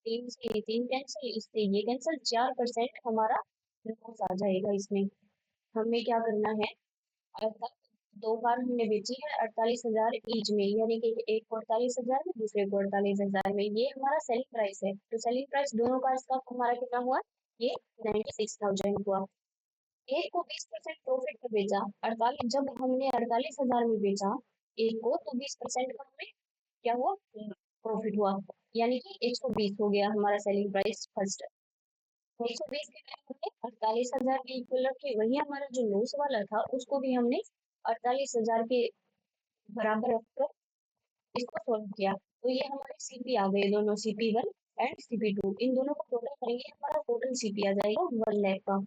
तीन से ये तीन कैंसिल, इससे ये कैंसिल, 4% हमारा लॉस आ जाएगा इसमें। हमें क्या करना है, दो बार हमने बेची है 48,000 ईच में, यानी कि एक को 48,000 में, दूसरे को 48,000 में। ये हमारा सेलिंग प्राइस है। तो सेलिंग प्राइस दोनों कार्स का हमारा कितना हुआ? ये 96,000 हुआ। एक को 20% प्रॉफिट पे बेचा, 48, जब हमने 48,000 में बेचा एक को, तो 20% का हमें क्या हुआ? प्रॉफिट हुआ, यानी कि 120 हो गया हमारा सेलिंग प्राइस फर्स्ट। 120 के टाइम हमने 48,000 के इक्वल रखे, वही हमारा जो लॉस वाला था उसको भी हमने 48,000 के बराबर रखकर इसको सोल्व किया। तो ये हमारे सीपी आ गए दोनों, CP1 एंड CP2। इन दोनों को टोटल करेंगे, हमारा टोटल सीपी आ जाएगा 1 लाख का।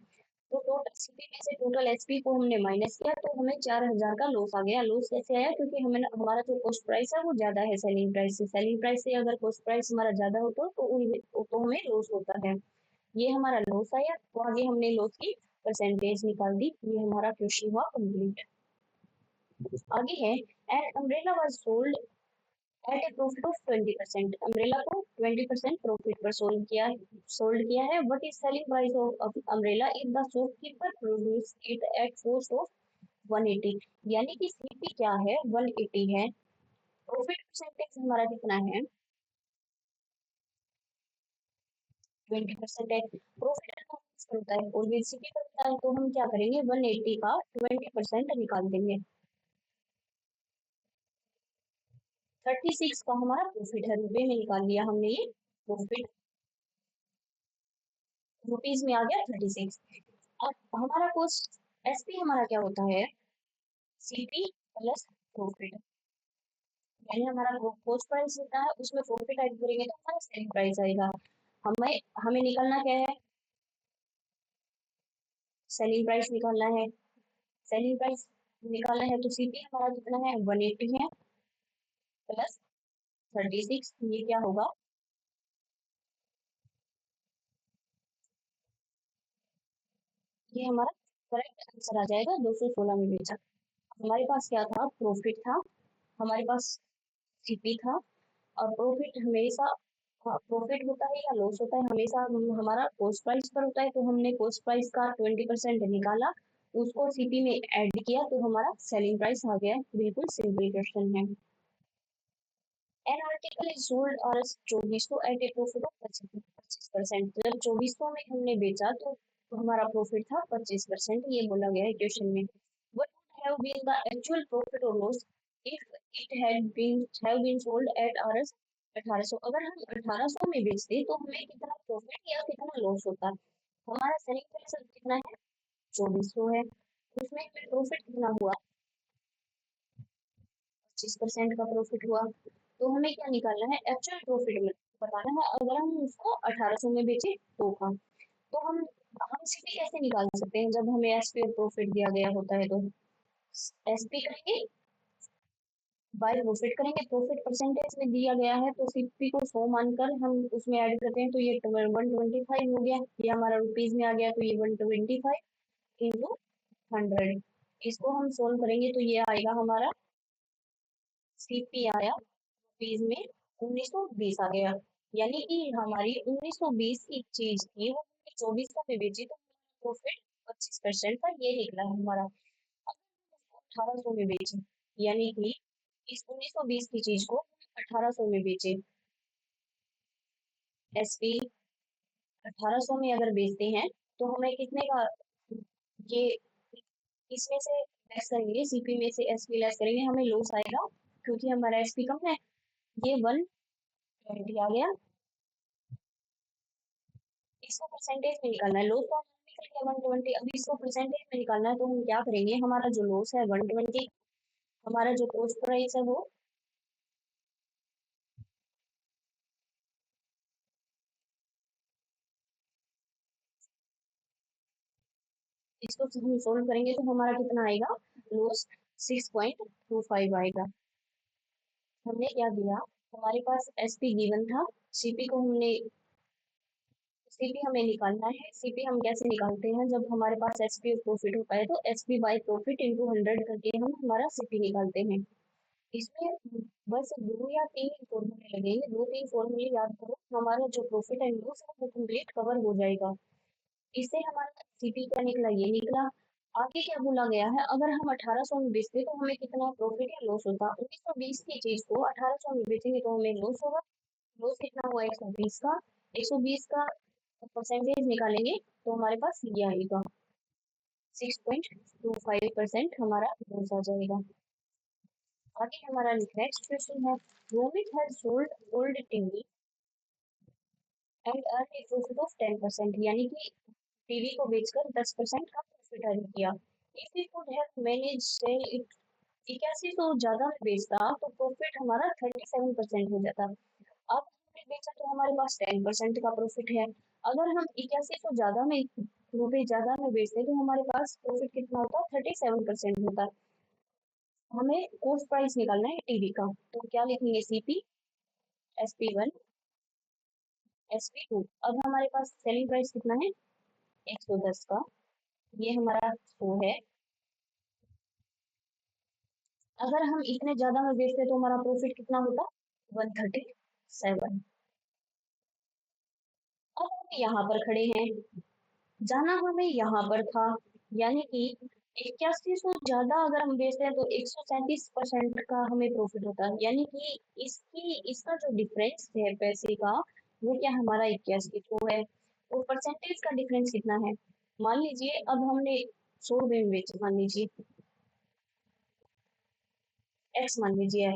तो टोटल सीपी में से टोटल एसपी को हमने माइनस किया, तो हमें 4,000 का लॉस आ गया। लॉस कैसे आया? क्योंकि हमें हमारा जो कॉस्ट प्राइस है वो ज्यादा है सेलिंग प्राइस से। सेलिंग प्राइस से अगर कॉस्ट प्राइस हमारा ज्यादा होता तो हमें लॉस होता है। ये हमारा लॉस आया, तो आगे हमने लॉस की परसेंटेज निकाल दी। ये हमारा क्वेश्चन हुआ कंप्लीट। आगे है, an umbrella was sold at a profit of 20%। Umbrella को 20% प्रॉफिट पर सोल्ड किया है। What is selling price of umbrella if the shopkeeper produce it at cost of 180? यानी कि सीपी क्या है? 180 है। प्रॉफिट परसेंटेज हमारा कितना है? 20% है। प्रॉफिट होता है और सीपी का होता है, तो हम क्या करेंगे? 180 का 20% निकाल देंगे। 36 का हमारा प्रॉफिट है, रुपए में निकाल लिया हमने ये प्रॉफिट। रुपीज में आ गया 36। अब हमारा कॉस्ट एसपी हमारा क्या होता है? CP plus profit. यानी हमारा कॉस्ट प्राइस जितना है उसमें प्रॉफिट ऐड करेंगे तो हमारा सेलिंग प्राइस आएगा। हमें हमें निकालना क्या है? सेलिंग प्राइस निकालना है। सेलिंग प्राइस निकालना है तो सीपी हमारा कितना है? 180 है प्लस 36। ये क्या होगा? ये हमारा करेक्ट आंसर आ जाएगा। 216 में बेचा। हमारे पास क्या था? प्रॉफिट था, हमारे पास सीपी था। और प्रॉफिट हमेशा, प्रॉफिट होता है या लॉस होता है, हमेशा हमारा कॉस्ट प्राइस पर होता है। तो हमने कॉस्ट प्राइस का 20% निकाला, उसको सीपी में ऐड किया, तो हमारा सेलिंग प्राइस आ गया। बिल्कुल सिंपल क्वेश्चन है। एन आर्टिकल इज सोल्ड और 2400 एट ए प्रॉफिट ऑफ 25%। जब 2400 में हमने बेचा तो हमारा प्रॉफिट था 25%। ये बोला गया है क्वेश्चन में। What would have been the actual profit or loss if it had been sold at RS 1800? अगर हम 1800 में बेचते तो हमें कितना प्रॉफिट या कितना लॉस होता? हमारा सेलिंग प्राइस कितना है? 2400 है। उसमें हमें प्रॉफिट कितना हुआ? 25% का प्रॉफिट हुआ। तो हमें क्या निकालना है? एक्चुअल प्रॉफिट में बताना है। अगर हम उसको 1800 में बेचे तो का, तो हम सीधे कैसे निकाल सकते हैं जब हमें एसपी प्रॉफिट दिया गया होता है? तो एसपी करेंगे बाय प्रॉफिट करेंगे। प्रॉफिट परसेंटेज में दिया गया है तो सीपी को 100 मानकर हम उसमें ऐड करते हैं, तो ये 125 हो गया। ये हमारा रुपीज में आ गया, तो ये 125 इंटू 100। इसको हम सोल्व करेंगे तो ये आएगा हमारा, सीपी आया रुपीज में 1920 आ गया। यानी कि हमारी 1920 की चीज थी, वो 2400 में बेची, तो प्रॉफिट 25% का ये निकला है हमारा। 1800 में बेचे, यानी कि इस 1920 की चीज को 1800 में बेचे। एसपी 1800 में अगर बेचते हैं तो हमें कितने का, ये इसमें से लेस करेंगे, सीपी में से एसपी लेस करेंगे, हमें लॉस आएगा क्योंकि हमारा एसपी कम है। ये 120 आ गया। इसको परसेंटेज में निकालना है। लॉस तो हमने निकल गया 120। अब इसको परसेंटेज में निकालना है, तो हम क्या करेंगे? हमारा जो लॉस है 120, हमारा जो कॉस्ट प्राइस है वो, इसको हम सोल्व करेंगे तो हमारा कितना आएगा? लॉस 6.25 आएगा। हमने क्या किया? हमारे पास एसपी गिवन था, सीपी को हमने, सीपी हमें निकालना है। सीपी हम कैसे निकालते हैं? जब हमारे पास एसपी प्रॉफिट होता है तो एसपी बाय प्रॉफिट इंटू 100 करके हम हमारा सीपी निकालते हैं। इसमें बस 2 या 3 फॉर्मूले लगेंगे, 2-3 फॉर्मूले याद करो, हमारा जो प्रॉफिट एंड लॉस है वो कंप्लीट कवर हो जाएगा। इससे हमारा सीपी क्या निकला? ये निकला। आगे क्या बोला गया है, अगर हम 1800 में बेचते तो हमें कितना प्रॉफिट या लॉस होता। 1920 की चीज को 1800 में बेचेंगे तो हमें लॉस होगा। लॉस कितना हुआ 120 का। 120 का परसेंटेज निकालेंगे तो हमारे पास ये आएगा 6.25% हमारा लॉस आ जाएगा। आगे हमारा नेक्स्ट क्वेश्चन है, Romit has sold old TV and earn a profit of 10%, यानी कि टीवी को बेचकर 10% का प्रॉफिट अर्न किया। If we could have manage sell it 8100 ज्यादा में बेचता तो प्रॉफिट हमारा 37% हो जाता। अब हमने बेचा तो हमारे पास 10% का प्रॉफिट है। अगर हम 8100 ज्यादा में रुपए ज्यादा में बेचते तो हमारे पास प्रॉफिट कितना होता, 37% होता। हमें कॉस्ट प्राइस निकालना है टीवी का, तो क्या लिखेंगे, सीपी, SP1, SP2। अब हमारे पास सेलिंग प्राइस कितना है, 110 का, ये हमारा 100 है। अगर हम इतने ज्यादा में बेचते तो हमारा प्रॉफिट कितना होता, 137। अब हम यहाँ पर खड़े हैं, जाना हमें यहाँ पर था, यानी कि 8100 ज्यादा अगर हम बेचते हैं तो 137% का हमें प्रॉफिट होता है, यानी कि इसका जो डिफरेंस है पैसे का, वो क्या हमारा 8100 है। और परसेंटेज का डिफरेंस कितना है, मान लीजिए अब हमने 100 रुपए में बेचा, मान लीजिए एक्स, मान लीजिए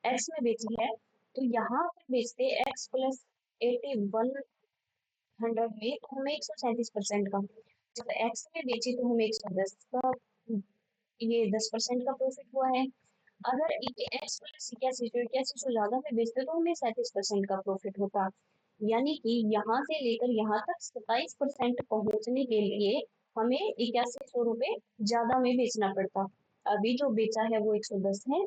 एक्स में बेची है, तो यहाँ पर बेचते एक्स प्लस 8100 में तो हमें 137% का, जब एक्स में बेची तो हमें 110 का, ये 10% का प्रॉफिट हुआ है। अगर एक्स प्लस 8100 ज्यादा में बेचते तो हमें 37% का प्रॉफिट होता। यानी कि यहाँ से लेकर यहाँ तक 27% पहुंचने के लिए हमें 8100 रुपए ज्यादा में बेचना पड़ता। अभी जो बेचा है वो 110 है,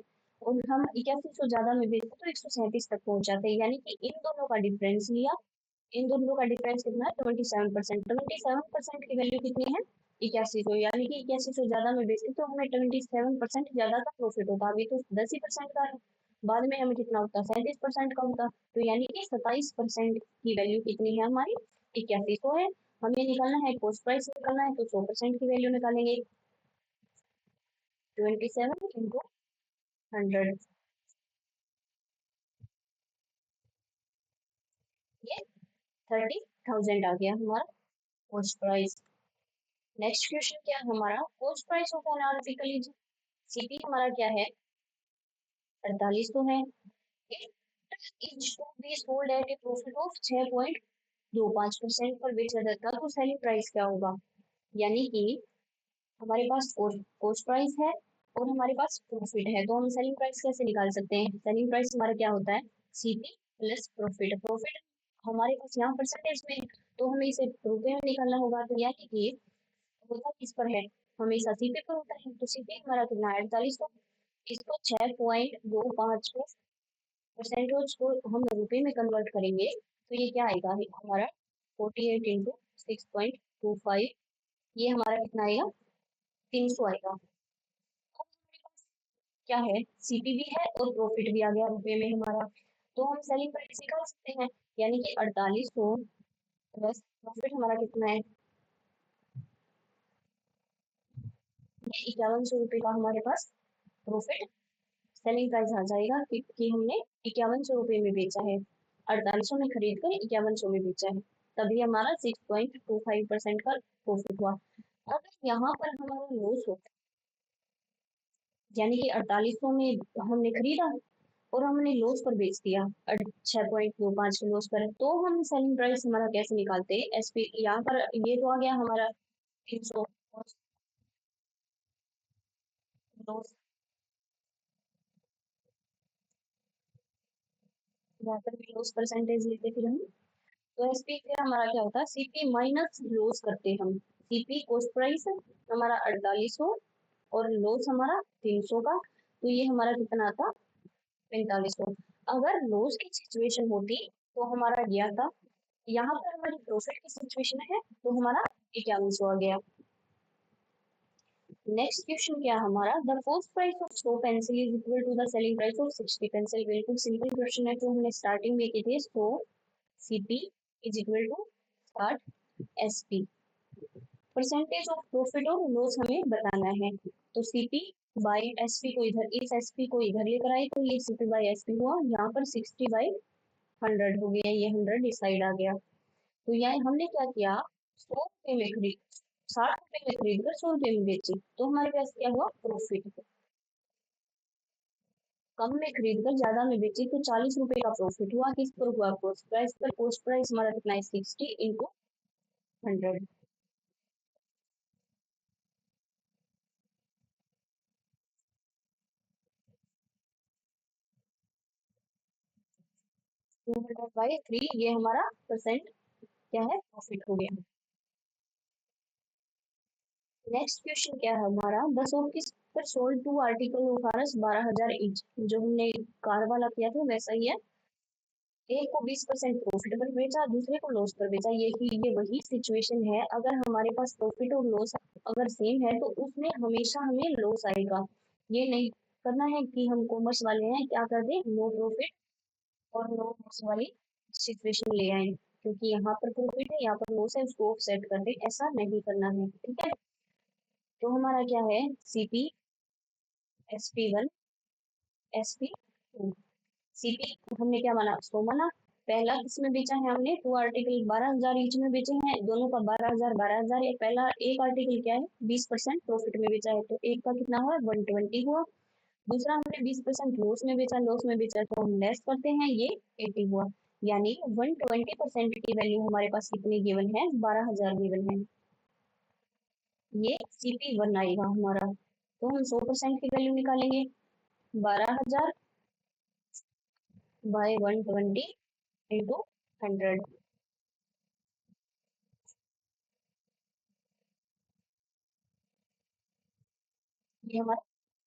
और हम 8100 ज्यादा में बेचते तो 137 तक पहुंच जाते, यानी कि इन दोनों का डिफरेंस लिया। इन दोनों का डिफरेंस कितना है, 27%। 27% की वैल्यू कितनी है, 8100, यानी कि 8100 ज्यादा में बेचते तो हमें 27% ज्यादा का प्रॉफिट होता। अभी तो 10% का है, बाद में हमें कितना होता, 37% का होता। तो यानी कि 27% की वैल्यू कितनी है हमारी, 8100 है। हमें निकालना है कॉस्ट प्राइस निकालना है, तो 100% की वैल्यू निकालेंगे, 27 × 100, ये 30,000 आ गया हमारा कॉस्ट प्राइस। नेक्स्ट क्वेश्चन क्या है हमारा, cost price of an article is, CP हमारा क्या है, 4800 है। It is to be sold at a profit of 6.25% पर बेचा जाता तो सेलिंग प्राइस क्या होगा। यानी कि हमारे पास कॉस्ट प्राइस है और हमारे पास प्रॉफिट है, तो हम सेलिंग प्राइस कैसे निकाल सकते हैं। सेलिंग प्राइस हमारा क्या होता है, सीपी प्लस प्रॉफिट। प्रॉफिट हमारे पास यहाँ परसेंटेज में है, तो हमें इसे रुपए में निकालना होगा। तो यानी कि होता किस पर है, हमेशा सीपी पर होता है, तो सीपी हमारा कितना है, 4800। इसको 6.25 परसेंटेज को हम रुपए में कन्वर्ट करेंगे तो ये क्या आएगा हमारा, 48 × 6.25, ये हमारा कितना आएगा, 300 आएगा। अब हमारे पास क्या है, सीपी भी है और प्रॉफिट भी आ गया रुपए में हमारा, तो हम सेलिंग प्राइस निकाल सकते हैं। यानी कि 4800 प्लस प्रॉफिट हमारा कितना है, ये 5100 रुपये का हमारे पास प्रॉफिट, सेलिंग प्राइस आ जाएगा कि हमने 5100 रुपये में बेचा है, 4800 में खरीद कर 5100 में बेचा है, तभी हमारा 6.25% का प्रॉफिट हुआ। अगर यहाँ पर हमारा लॉस होता, यानी कि 4800 में हमने खरीदा और हमने लॉस पर बेच दिया 6.25 के लॉस पर, तो हम सेलिंग प्राइस हमारा कैसे निकालते हैं, एसपी यहाँ पर ये तो आ गया हमारा 300 लॉस, यहाँ पर भी लॉस परसेंटेज लेते फिर हम, तो एसपी फिर हमारा क्या होता है, सीपी माइनस लॉस करते हम। सीपी कॉस्ट प्राइस हमारा 4800 और लॉस हमारा 300 का, तो ये हमारा कितना आता, 4500। अगर लॉस की सिचुएशन होती तो हमारा गया था, यहाँ पर हमारी प्रॉफिट की सिचुएशन है तो हमारा 5100 आ गया। नेक्स्ट क्वेश्चन क्या है हमारा, the cost price of 100 pencil is equal to the selling price of 60 pencil. बिल्कुल सिंपल क्वेश्चन है, जो हमने स्टार्टिंग में की थी, 100 CP is equal to start SP. Percentage of profit और लॉस हमें बताना है। तो सीपी बाई एसपी को इधर, इस एसपी को इधर लेकर आए तो ये सीपी बाई एसपी हुआ, यहाँ पर 60/100 हो गया, ये 100 इस साइड आ गया। तो यहाँ हमने क्या किया, 100 रुपए में खरीद 60 रुपए में खरीद कर 100 रुपए में बेची, तो हमारे पास क्या हुआ, प्रॉफिट। कम में खरीद कर ज्यादा में बेची तो 40 रुपए का प्रॉफिट हुआ। किस पर हुआ, कॉस्ट प्राइस पर। कॉस्ट प्राइस हमारा कितना है, 60 × 100। 200/3, ये हमारा परसेंट क्या है, प्रॉफिट हो गया। नेक्स्ट क्वेश्चन क्या है हमारा, द शॉपकीपर पर sold 2 article of Aras 12,000 each. जो हमने कार वाला किया था वैसा ही है। एक को 20% प्रॉफिट पर बेचा, दूसरे को लॉस पर बेचा। ये वही सिचुएशन है, अगर हमारे पास प्रॉफिट और लॉस अगर सेम है तो उसमें हमेशा हमें लॉस आएगा। ये नहीं करना है कि हम कॉमर्स वाले हैं क्या कर दे, नो प्रॉफिट और नो लॉस वाली सिचुएशन ले आए, क्योंकि यहाँ पर प्रॉफिट है यहाँ पर लॉस है, उसको ऑफसेट कर दे, ऐसा नहीं करना है, ठीक है। तो हमारा क्या है, सीपी SP1 SP2। सीपी हमने क्या माना, 100 माना। पहला किसमें बेचा है हमने, 2 आर्टिकल 12,000 ईच में बेचे हैं, दोनों का 12,000 ये पहला एक आर्टिकल क्या है, 20% प्रॉफिट में बेचा है, तो एक का कितना हुआ, 120 हुआ। दूसरा हमने 20% लॉस में बेचा तो हम लेस करते हैं, ये 80 हुआ। यानी 120% की वैल्यू हमारे पास कितनी गिवन है, 12,000 गिवन है। ये CP1 आएगा हमारा। तो हम 100% की वैल्यू निकालेंगे, 12,000 बाय 120 इंटू 100। ये हमारा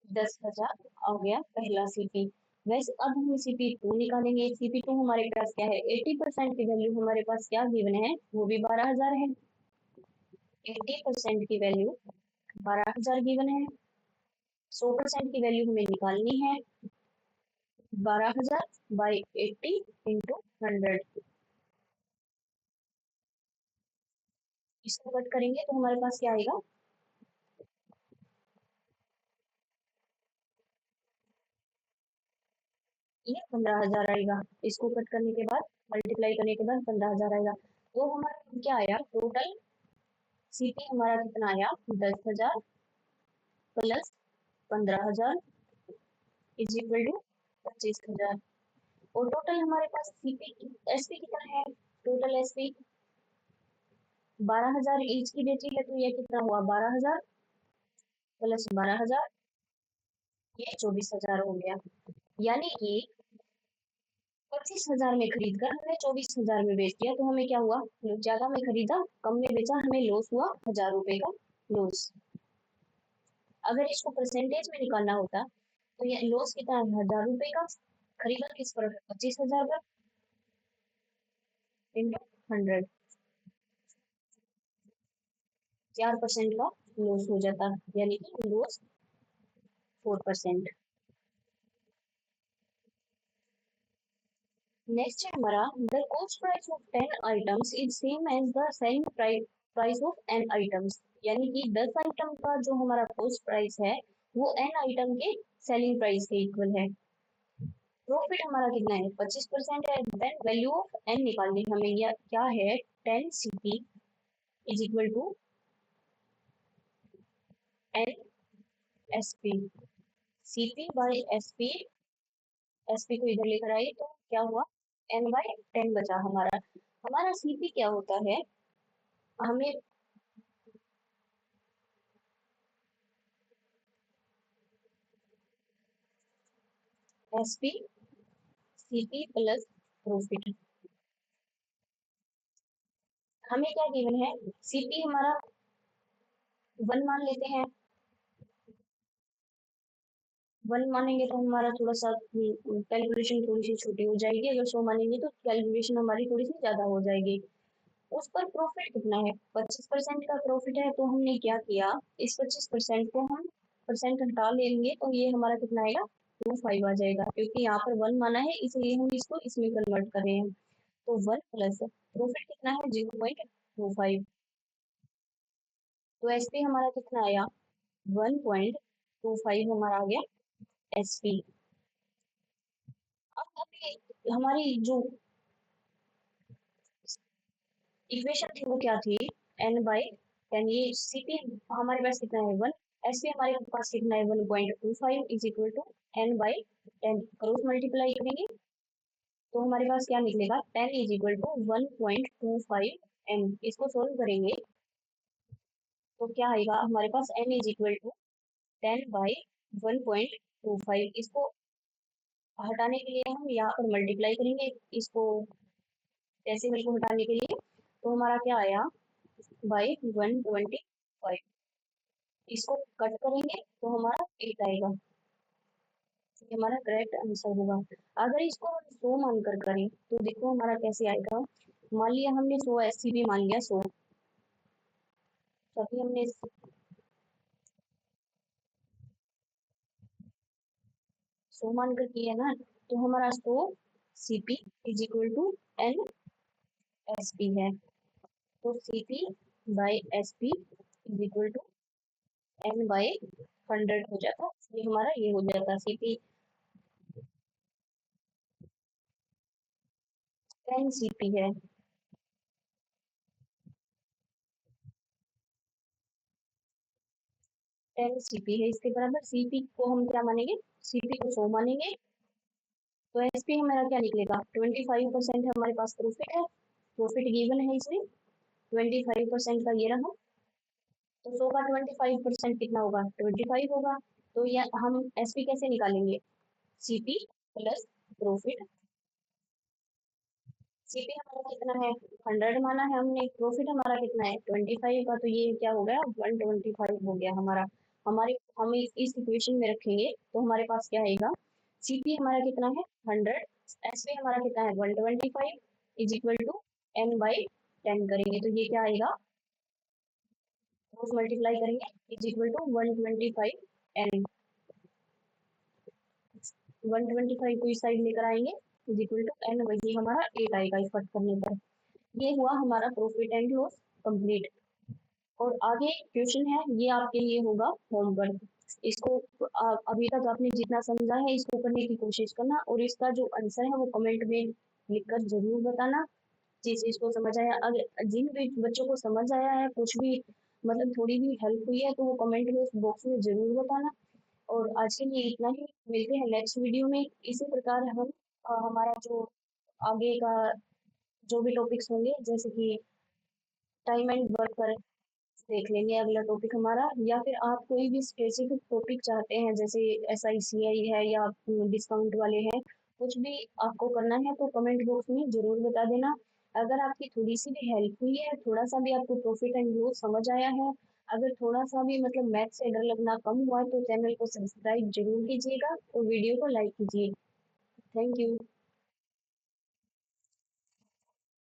10,000 आ गया पहला सीपी। वैसे अब हम CP2 निकालेंगे। CP2 हमारे पास क्या है, 80% की वैल्यू हमारे पास क्या गिवन है, वो भी 12,000 है। 80% की वैल्यू 12,000 गिवन है। 100% की वैल्यू हमें निकालनी है, 12,000 बाई 80 इंटू 100। इसको कट करेंगे तो हमारे पास क्या आएगा, ये 15,000 आएगा। इसको कट करने के बाद मल्टीप्लाई करने के बाद 15,000 आएगा। तो हमारा क्या आया, टोटल सीपी हमारा कितना आया, 10,000 प्लस 15,000 इज इक्वल टू 25,000। और टोटल हमारे पास सीपी एसपी कितना है, टोटल एसपी 12,000 ईच की बेची है, तो ये कितना हुआ, 12,000 प्लस 12,000, ये 24,000 हो गया। यानी कि 25,000 में खरीद कर हमने 24,000 में बेच दिया, तो हमें क्या हुआ, ज्यादा में खरीदा कम में बेचा, हमें लॉस हुआ 1,000 रुपए का लॉस। अगर इसको परसेंटेज में निकालना होता तो ये लॉस कितना है, 1,000 रुपए का। खरीदा किस पर, 25,000 का इंटू 100, 4% का लॉस हो जाता, यानी कि लॉस 4%। नेक्स्ट है हमारा, the cost price of 10 items is same as the selling price of n items. यानी कि 10 आइटम का जो हमारा कॉस्ट प्राइस है वो n आइटम के सेलिंग प्राइस के इक्वल है। प्रॉफिट हमारा कितना है, 25% है। देन वैल्यू ऑफ n निकालनी हमें, यह क्या है, 10 CP is equal to n SP। CP by SP, SP को इधर लेकर आई तो क्या हुआ, n/10 बचा हमारा। हमारा CP क्या होता है, हमें SP CP प्लस प्रॉफिट। हमें क्या गिवन है, CP हमारा 1 मान लेते हैं। 1 मानेंगे तो हमारा थोड़ा सा कैलकुलेशन थोड़ी सी छोटी हो जाएगी, अगर 100 मानेंगे तो कैलकुलेशन हमारी थोड़ी सी ज्यादा हो जाएगी। उस पर प्रॉफिट कितना है, 25% का प्रॉफिट है, तो हमने क्या किया, इस 25% को हम परसेंट हटा लेंगे तो ये हमारा कितना आएगा, 25 आ जाएगा, क्योंकि यहाँ पर 1 माना है इसलिए हम इसको इसमें कन्वर्ट कर रहे हैं। तो 1 प्लस प्रॉफिट कितना है, 0.25। तो एसपी हमारा कितना आया, 1.25 हमारा आ गया एसपी। अब हमारी जो इक्वेशन थी वो क्या थी, n/10। ये सीपी हमारे पास कितना है 1, एसपी हमारे पास कितना है 1.25 is equal to n/10। Cross multiply करेंगे तो हमारे पास क्या निकलेगा, 10 इज इक्वल टू 1.25 n। इसको सोल्व करेंगे तो क्या आएगा हमारे पास, n इज इक्वल टू 10/1.25। इसको हटाने के लिए हम यहाँ पर मल्टीप्लाई करेंगे इसको, डेसिमल को हटाने के लिए, तो हमारा क्या आया बाई 125। इसको कट करेंगे तो हमारा 8 आएगा, ये हमारा करेक्ट आंसर होगा। अगर इसको हम 100 मानकर करें तो देखो हमारा कैसे आएगा। मान लिया हमने 100 एससीबी मान लिया, 100 सभी हमने 100 मानकर किया ना, तो हमारा 100 CP is equal to n SP है। तो CP by SP is equal to n/100 हो जाता, ये हमारा ये हो जाता सीपी 10 सीपी है। 10 सीपी है, इसके बराबर सीपी को हम क्या मानेंगे, सीपी को 100 मानेंगे। तो एसपी हमारा क्या निकलेगा, 25% हमारे पास प्रॉफिट है, प्रॉफिट गिवन है इसमें 25% का ये रहा। तो 100 का 25% कितना होगा, 25 होगा। तो ये हम एसपी कैसे निकालेंगे, सीपी प्लस प्रॉफिट। सीपी हमारा कितना है 100 माना है हमने, प्रॉफिट हमारा कितना है 25 का, तो ये क्या हो गया 125 हो गया हमारा। हमारे हम इस इक्वेशन में रखेंगे तो हमारे पास क्या आएगा, सीपी हमारा कितना है 100, एसपी हमारा कितना है 125 इज इक्वल टू n/10 करेंगे तो ये क्या आएगा, क्रॉस मल्टीप्लाई करेंगे इज इक्वल टू 125 n। 125 को इस साइड लेकर आएंगे इज इक्वल टू n, वही हमारा 8 आएगा इस कट करने पर। ये हुआ हमारा प्रॉफिट एंड लॉस कंप्लीट। और आगे क्वेश्चन है, ये आपके लिए होगा होमवर्क। इसको अभी तक आपने जितना समझा है इसको करने की कोशिश करना, और इसका जो आंसर है वो कमेंट में लिखकर जरूर बताना जिस इसको समझ आया। अगर जिन भी बच्चों को समझ आया है, कुछ भी मतलब थोड़ी भी हेल्प हुई है, तो वो कमेंट बॉक्स में जरूर बताना। और आज के लिए इतना ही, मिलते हैं नेक्स्ट वीडियो में। इसी प्रकार हम हमारा जो आगे का जो भी टॉपिक्स होंगे, जैसे कि टाइम एंड वर्क पर देख लेंगे अगला टॉपिक हमारा, या फिर आप कोई भी स्पेसिफिक टॉपिक चाहते हैं जैसे SICI है या डिस्काउंट वाले हैं, कुछ भी आपको करना है तो कमेंट बॉक्स में जरूर बता देना। अगर आपकी थोड़ी सी भी हेल्प हुई है, थोड़ा सा भी आपको प्रॉफिट एंड लॉस समझ आया है, अगर थोड़ा सा भी मतलब मैथ से डर लगना कम हुआ है, तो चैनल को सब्सक्राइब जरूर कीजिएगा और वीडियो को लाइक कीजिए। Thank you.